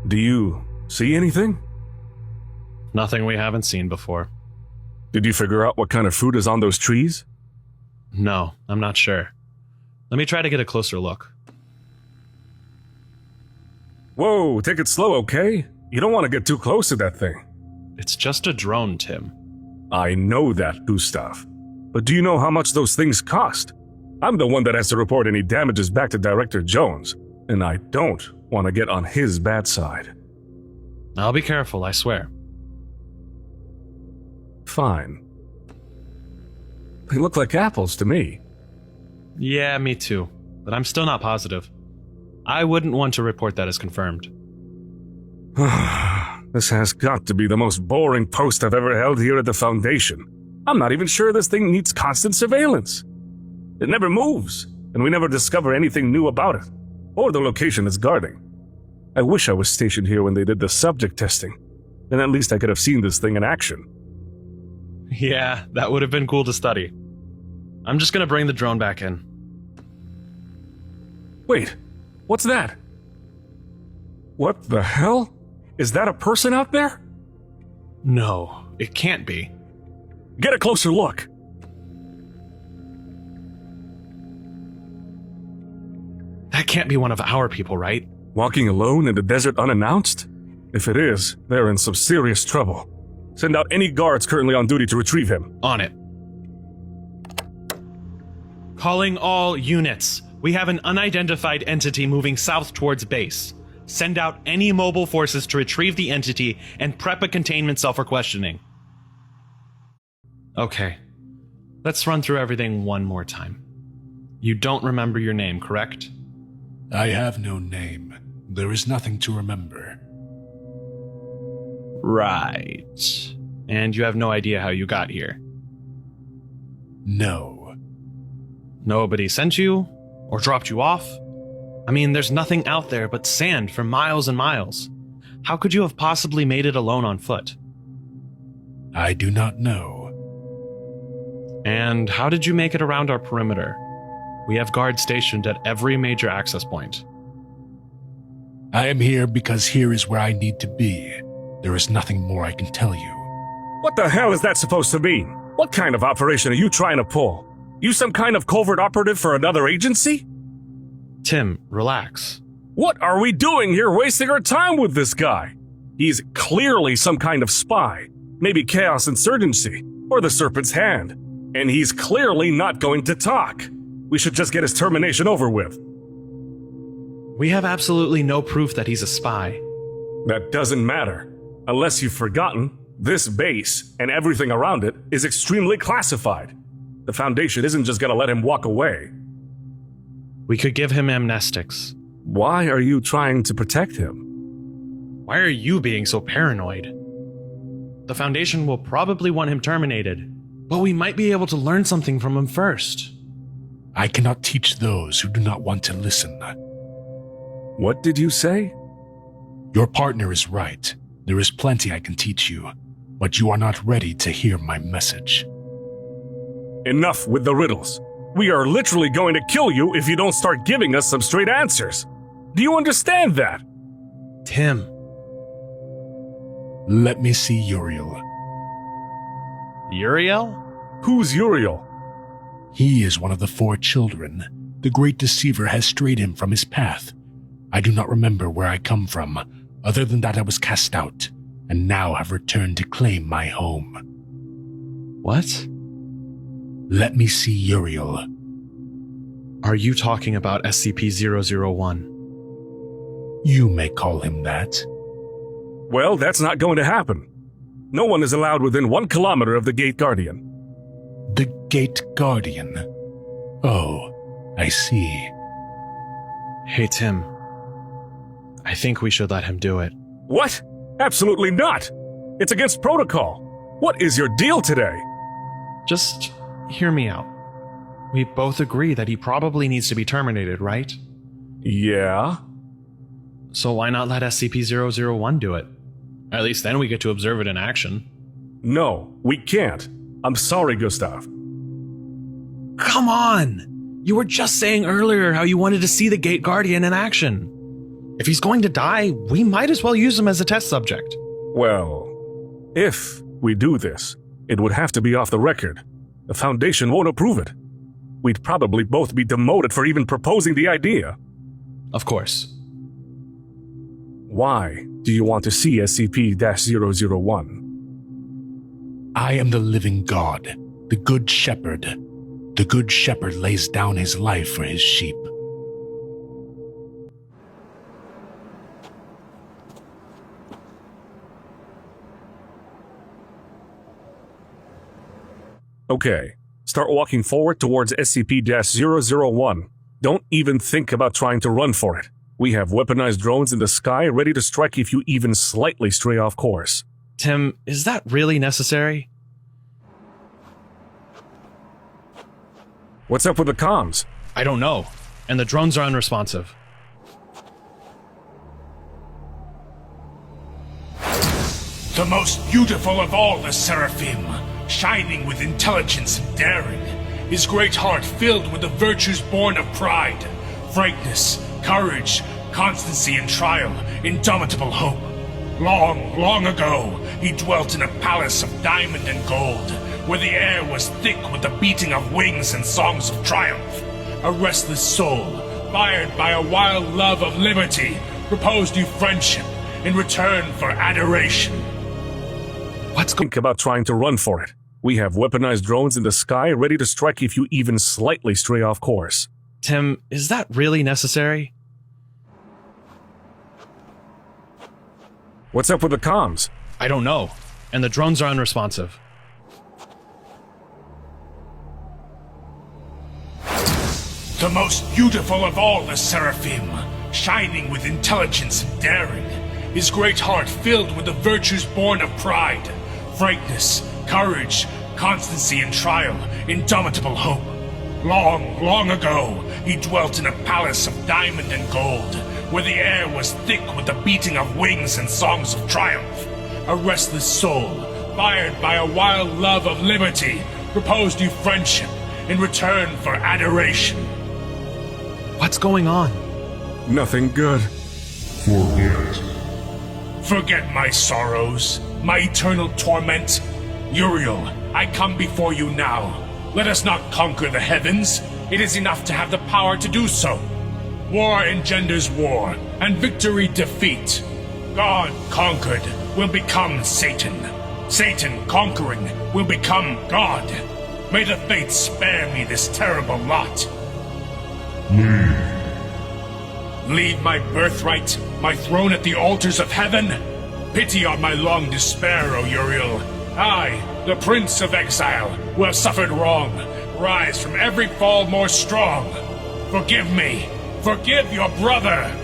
Do you see anything? Nothing we haven't seen before. Did you figure out what kind of fruit is on those trees? No, I'm not sure. Let me try to get a closer look. Whoa, take it slow, okay? You don't want to get too close to that thing. It's just a drone, Tim. I know that, Gustav. But do you know how much those things cost? I'm the one that has to report any damages back to Director Jones, and I don't want to get on his bad side. I'll be careful, I swear. Fine. They look like apples to me. Yeah, me too. But I'm still not positive. I wouldn't want to report that as confirmed. This has got to be the most boring post I've ever held here at the Foundation. I'm not even sure this thing needs constant surveillance. It never moves, and we never discover anything new about it, or the location it's guarding. I wish I was stationed here when they did the subject testing. Then at least I could have seen this thing in action. Yeah, that would have been cool to study. I'm just gonna bring the drone back in. Wait, what's that? What the hell? Is that a person out there? No, it can't be. Get a closer look. That can't be one of our people, right? Walking alone in the desert unannounced? If it is, they're in some serious trouble. Send out any guards currently on duty to retrieve him. On it. Calling all units. We have an unidentified entity moving south towards base. Send out any mobile forces to retrieve the entity and prep a containment cell for questioning. Okay. Let's run through everything one more time. You don't remember your name, correct? I have no name. There is nothing to remember. Right. And you have no idea how you got here? No. Nobody sent you? Or dropped you off? I mean, there's nothing out there but sand for miles and miles. How could you have possibly made it alone on foot? I do not know. And how did you make it around our perimeter? We have guards stationed at every major access point. I am here because here is where I need to be. There is nothing more I can tell you. What the hell is that supposed to mean? What kind of operation are you trying to pull? You some kind of covert operative for another agency? Tim, relax. What are we doing here wasting our time with this guy? He's clearly some kind of spy, maybe Chaos Insurgency, or the Serpent's Hand. And he's clearly not going to talk. We should just get his termination over with. We have absolutely no proof that he's a spy. That doesn't matter. Unless you've forgotten, this base and everything around it is extremely classified. The Foundation isn't just gonna let him walk away. We could give him amnestics. Why are you trying to protect him? Why are you being so paranoid? The Foundation will probably want him terminated, but we might be able to learn something from him first. I cannot teach those who do not want to listen. What did you say? Your partner is right. There is plenty I can teach you, but you are not ready to hear my message. Enough with the riddles. We are literally going to kill you if you don't start giving us some straight answers. Do you understand that? Tim. Let me see Uriel. Uriel? Who's Uriel? He is one of the 4 children. The great deceiver has strayed him from his path. I do not remember where I come from, other than that I was cast out, and now have returned to claim my home. What? Let me see Uriel. Are you talking about SCP-001? You may call him that. Well, that's not going to happen. No one is allowed within 1 kilometer of the Gate Guardian. The Gate Guardian. Oh, I see. Hey, Tim. I think we should let him do it. What? Absolutely not! It's against protocol. What is your deal today? Just hear me out. We both agree that he probably needs to be terminated, right? Yeah? So why not let SCP-001 do it? At least then we get to observe it in action. No, we can't. I'm sorry, Gustav. Come on! You were just saying earlier how you wanted to see the Gate Guardian in action. If he's going to die, we might as well use him as a test subject. Well, if we do this, it would have to be off the record. The Foundation won't approve it. We'd probably both be demoted for even proposing the idea. Of course. Why do you want to see SCP-001? I am the living God, the Good Shepherd. The Good Shepherd lays down his life for his sheep. Okay, start walking forward towards SCP-001. Don't even think about trying to run for it. We have weaponized drones in the sky ready to strike if you even slightly stray off course. Tim, is that really necessary? What's up with the comms? I don't know. And the drones are unresponsive. The most beautiful of all the Seraphim, shining with intelligence and daring, his great heart filled with the virtues born of pride, frankness, courage, constancy in trial, indomitable hope. Long, long ago, he dwelt in a palace of diamond and gold, where the air was thick with the beating of wings and songs of triumph. A restless soul, fired by a wild love of liberty, proposed you friendship in return for adoration. Think about trying to run for it. We have weaponized drones in the sky ready to strike if you even slightly stray off course. Tim, is that really necessary? What's up with the comms? I don't know. And the drones are unresponsive. The most beautiful of all the Seraphim, shining with intelligence and daring, his great heart filled with the virtues born of pride, frankness, courage, constancy in trial, indomitable hope. Long, long ago, he dwelt in a palace of diamond and gold, where the air was thick with the beating of wings and songs of triumph. A restless soul, fired by a wild love of liberty, proposed you friendship in return for adoration. What's going on? Nothing good. Forget my sorrows, my eternal torment. Uriel, I come before you now. Let us not conquer the heavens. It is enough to have the power to do so. War engenders war, and victory defeat. God conquered will become Satan. Satan conquering will become God. May the fates spare me this terrible lot. Leave my birthright, my throne at the altars of heaven? Pity on my long despair, O Uriel. I, the Prince of Exile, who have suffered wrong, rise from every fall more strong. Forgive me. Forgive your brother.